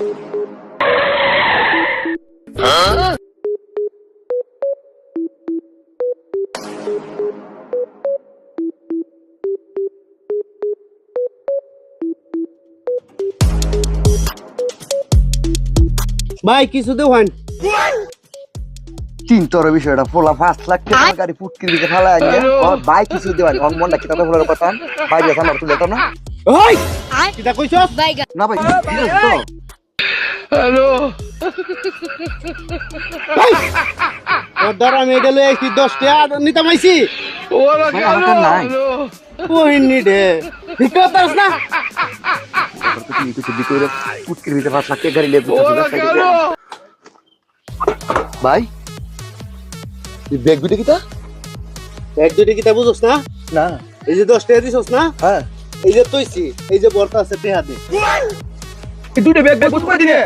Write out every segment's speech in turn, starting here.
ভাই কিছু দেওয়ান চিন্তর বিষয়টা পোলা 5 লাখ টাকা গাড়ি ফুটকির দিকে ফেলা আগে ভাই কিছু দেওয়ান অন মনটা কি কথা বলার কথা ভাই দেখা না তুই না ওই কিটা কইছস না ভাই তো হ্যালো ওদার আমি গেলে 10 টাকা নিতে পাইছি ওরা ভাই, কেন আমার তো নাই। হ্যালো কইনি রে বিকতাস না তুই কিছু দিকে ফুটকির দিকে 5 লাখ টাকা গাড়ি লেবু ওরা কেন ভাই এই ব্যাগ গুলো কিটা এক দুইটা কিটা বুঝছস না না এই যে 10 টাকা দিছস না হ্যাঁ এই যে তইছি এই যে বর্তা আছে টাকা দে এই দুটো ব্যাগ ব্যাগ করে দিনে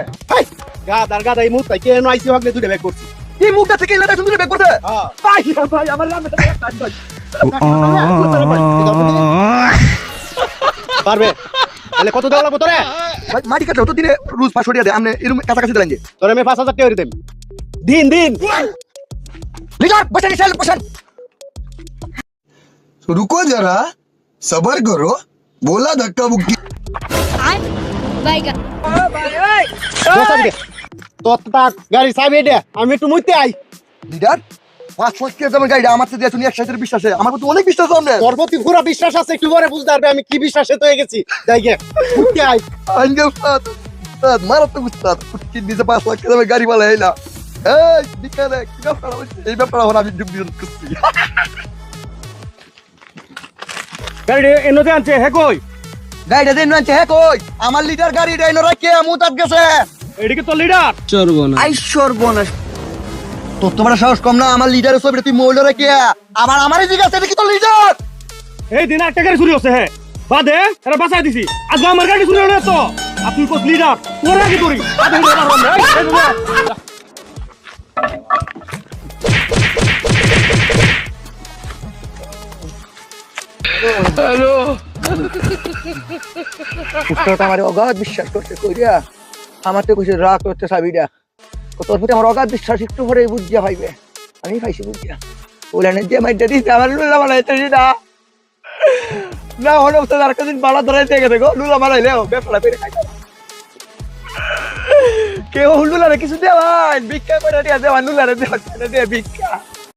গাদা এই মুহূর্তে কেন আইছি হগলে দুইটা ব্যাগ করছি এই মুখটা থেকে এলাকা তুমি ব্যাগ করতে হ্যাঁ ভাই আমার নামে পারবে তাহলে কত দেওয়া লাগবে তোরে ভাই মাটি কাটলো তো দিনে রোজ 500 টাকা দে আমনে এরকম কাছাকাছি দিলেন যে তোরে আমি 5000 টাকা করে দেব দিন দিন লিডার বসেন চল বসেন रुको जरा सबर करो बोला धक्का मुक्की তোর গাড়ি চাবি দে আমি একটু মুইতে আই লিডার 500 টাকা দামের গাড়ি আমার সাথে তুমি 100 বিশ্বাসে আমার প্রতি অনেক বিশ্বাস আছে তোর প্রতি পুরো বিশ্বাস আছে একটু পরে বুঝতে পারবে আমি কি বিশ্বাসে তো হয়ে গেছি যাই গে মুইতে আই আঙ্গে উস্তাদ উস্তাদ মারা তো উস্তাদ ফুটকি দিতে 5 লাখ টাকা দামের গাড়ি वाला এলা এই দিকারে কি ব্যাপার এই ব্যাপার হলো আমি ডুব দিয়ে করছি গাড়ি এনতে আনছে হে কই গাড়িটা দেন না হ্যাঁ কই আমার লিডার গাড়িটা এনে রাখে মুতাত গেছে এদিকে তো লিডার আইশ্বর বনাস তোর তো বড় সাহস কম না আমার লিডারের ছবিটা তুই মোল্ড রাখে আবার আমারই জিজ্ঞাসা দেখি তো লিডার এই দিন একটা গাড়ি চুরি হচ্ছে হ্যাঁ বাদে এরা বাঁচাই দিছি আজ আমার গাড়ি চুরি হলো তো আপনি কোস লিডার তোর আগে করি হ্যালো উস্তাদ আমার অগাধ বিশ্বাস করতে কইরা আমার তো কইছে রাগ করতে সাবিটা তোর প্রতি আমার অগাধ বিশ্বাস একটু পরে বুঝিয়া পাইবে আমি পাইছি বুঝিয়া ওলানে যে মাইটা দিতে আমার লুলা বানাইতে না না হলো তো আর কদিন বালা ধরাইতে গেছে গো লুলা বানাইলে বেপলা পেরে খাইতে কেউ লুলা রে কিছু দেওয়ান ভিক্ষা করে দিয়া দেওয়ান লুলা রে দেওয়ান ভিক্ষা